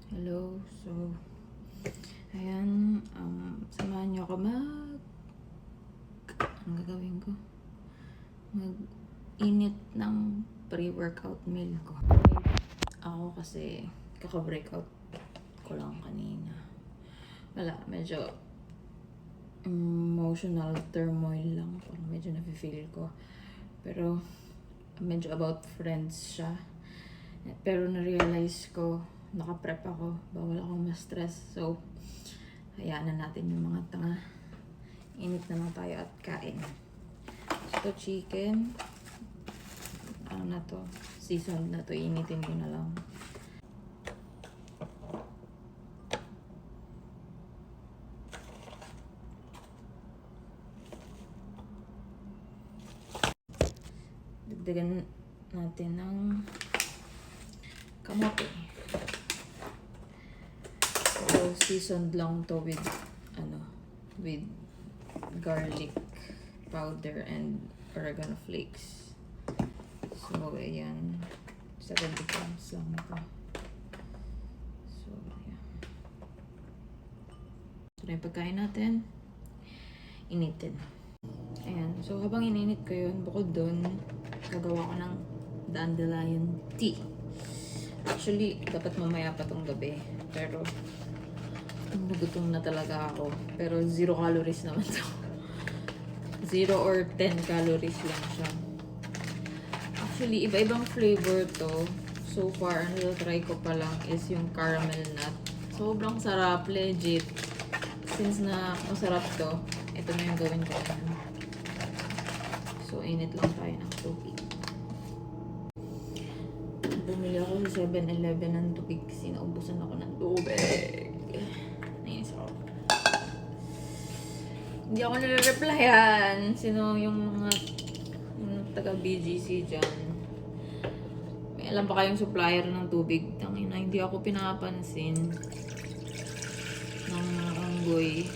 Hello, so, ayan, samahan niyo ako ang gagawin ko? Mag-init ng pre-workout meal ko. Ako kasi, kaka-breakout ko lang kanina. Wala, medyo emotional turmoil lang. Parang medyo nafe-feel ko. Pero, medyo about friends siya. Pero na-realize ko, naka-prep ako, bawal akong ma-stress. So, hayaan na natin yung mga tanga. Init na lang tayo at kain. So, chicken. Ano na to? Seasoned na to. Initin ko na lang. Dagdagan natin ng kamote. So, seasoned lang to with with garlic powder and oregano flakes. So, ayan. 70 grams lang ito. So, ayan. So, na yung pagkain natin. Initin. Ayan. So, habang ininit ko yun, bukod dun, gagawa ko ng dandelion tea. Actually, dapat mamaya pa tong gabi. Pero, nagutom na talaga ako. Pero 0 calories naman to. 0 or 10 calories lang siya. Actually, iba-ibang flavor to. So far, ang try ko pa lang is yung caramel nut. Sobrang sarap, legit. Since na masarap to, ito na yung gawin ko. So, init lang tayo ng tubig. Bumili ako sa 7-Eleven ng tubig kasi naubusan ako ng tubig. Nainis ako. Hindi ako nire-replyan. Sino yung mga taga-BGC dyan? May alam pa kayong supplier ng tubig? Tangina, hindi ako pinapansin ng unggoy.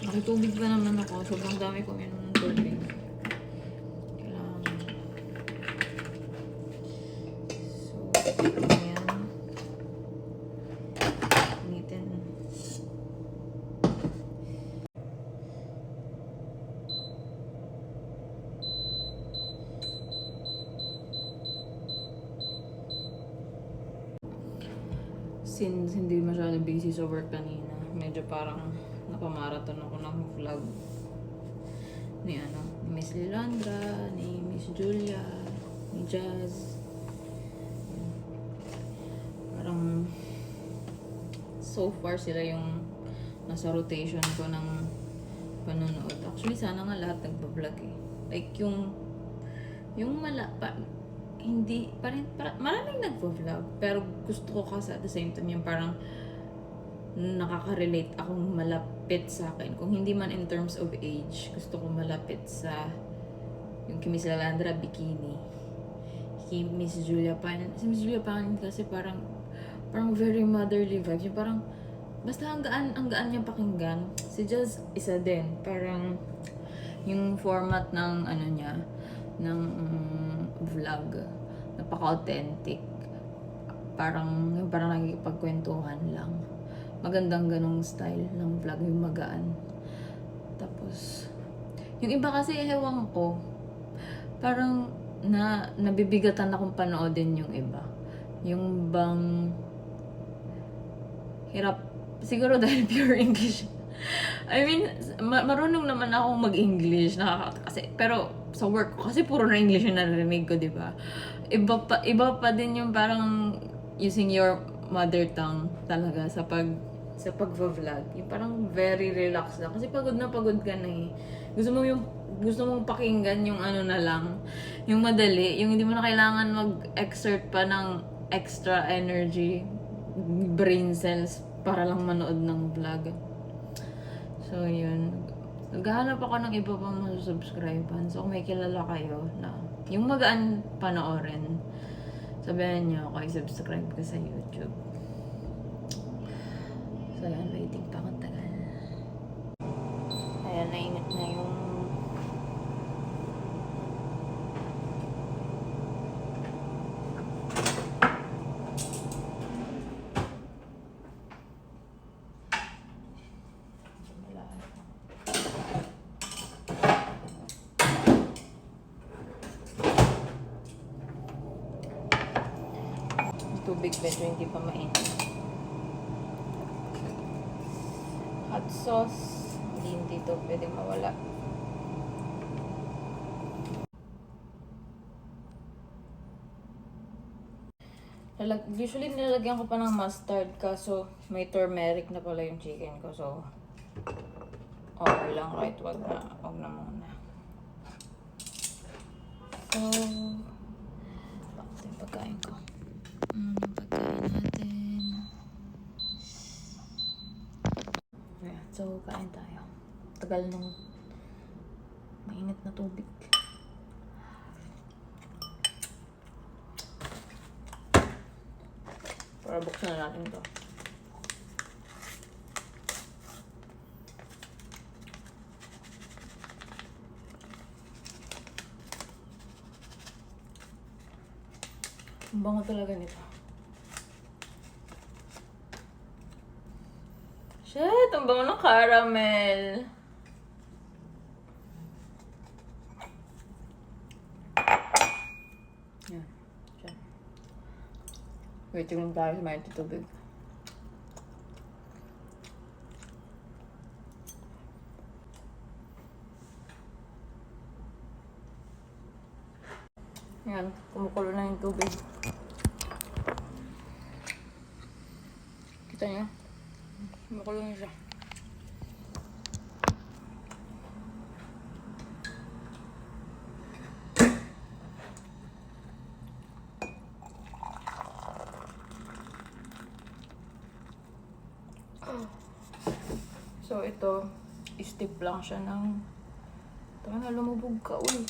Nakitubig pa naman ako. Sobrang dami ko minom ng tubig. Ayan. Initin. Since hindi masyado busy sa work kanina, medyo parang napamarathon ako ng vlog ni Miss Lilandra, ni Miss Julia, ni Jazz. Parang so far sila yung nasa rotation ko ng panonood. Actually, sana nga lahat nagpa-vlog eh. Like yung hindi, maraming nagpo-vlog. Pero gusto ko kasi at the same time yung parang nakaka-relate akong malapit sa akin. Kung hindi man in terms of age, gusto ko malapit sa yung kay Miss Lalandra, bikini. Kay Miss Julia Pan. Si Miss Julia Pan kasi parang very motherly vibes. Yung parang, basta ang gaan niyang pakinggan. Si Jazz, isa din. Parang, yung format ng niya, ng vlog, napaka-authentic. Parang nagkikipagkwentuhan lang. Magandang ganong style ng vlog, yung magaan. Tapos, yung iba kasi, ewan ko, parang nabibigatan akong panoodin yung iba. Yung bang hirap, siguro dahil pure English. I mean, marunong naman akong mag-English, kasi, pero sa work ko, kasi puro na English yung narinig ko, di ba? Iba pa din yung parang using your mother tongue talaga sa pag-vlog. Yung parang very relaxed lang. Kasi pagod ka na eh. Gusto mong pakinggan yung na lang, yung madali, yung hindi mo na kailangan mag-exert pa ng extra energy, brain cells para lang manood ng vlog. So, yun. Naghahanap ako ng iba pang masusubscribean. So, kung may kilala kayo na yung magaan panoorin, sabihan niyo ako, i-subscribe ko sa YouTube. So, yan. Waiting pa akong tagal. Ayan, nainit na yung tubig, medyo hindi pa mainit. Hot sauce, hindi to pwede mawala. Usually nilalagyan ko pa ng mustard, kaso may turmeric na pala yung chicken ko, so okay lang, right? Wag na muna. So, bakit yung pagkain ko? Yung pagkain natin. Ayan, so kain tayo. Tagal nung mainit na tubig. Para buksan na natin ito. Ang bango talaga nito. Shit! Ang bango ng caramel! Yan. Diyan. Waiting lang tayo sa mainit na tubig. Yan, kumukulo na yung tubig. Kita niyo? Kumukulo na siya. So ito, steep lang siya ng... Taka na, lumubog ka, uy.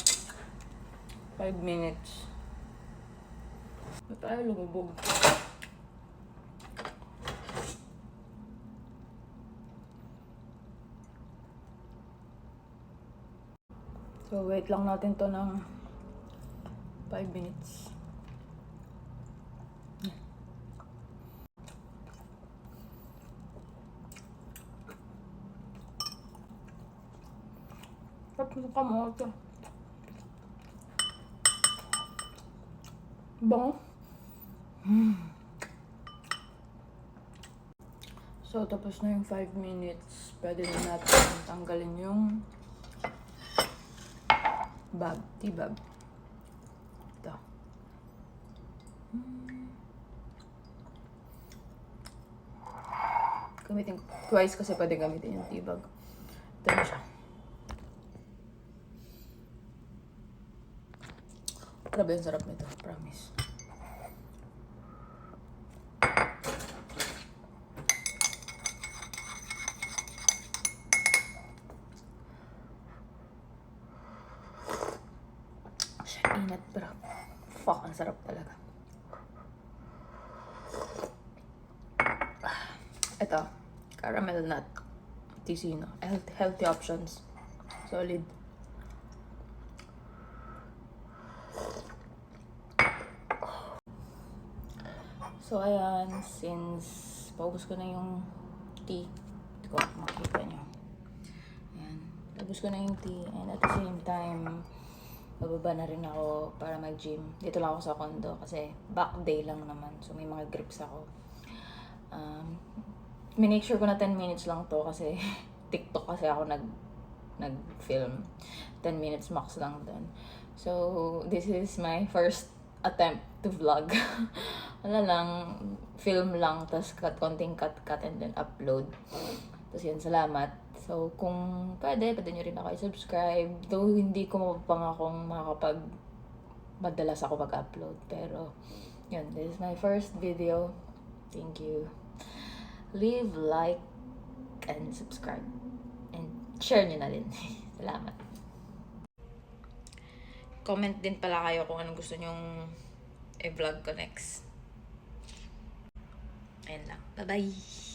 5 minutes. Ba't tayo lumubog? So wait lang natin to ng 5 minutes. Tapos yung kamote. Bango. So, tapos na yung 5 minutes. Pwede na natin tanggalin yung bag. T-bag. Ito. Gamitin twice kasi pwede gamitin yung T-bag. Ito na siya. Grabe yung sarap nito, promise. Siya inat, pero fuck, ang sarap talaga. Ito, caramel nut Ticino. Healthy options. Solid. So, ayan, since paubos ko na yung tea, hindi ko makikita nyo. Ayan, paubos ko na yung tea, and at the same time, bababa na rin ako para mag-gym. Dito lang ako sa condo kasi back day lang naman, so may mga grips ako. Minake sure ko na 10 minutes lang to kasi TikTok kasi ako nag-film. 10 minutes max lang dun. So, this is my first attempt to vlog. Wala lang, film lang, tapos konting cut and then upload. Tapos yun, salamat. So, kung pwede nyo rin ako i-subscribe. Though hindi ko mapapangakong madalas ako mag-upload. Pero, yun, this is my first video. Thank you. Leave, like, and subscribe. And share nyo na rin. Salamat. Comment din pala kayo kung anong gusto nyong i-vlog ko next. Ayun lang. Bye-bye!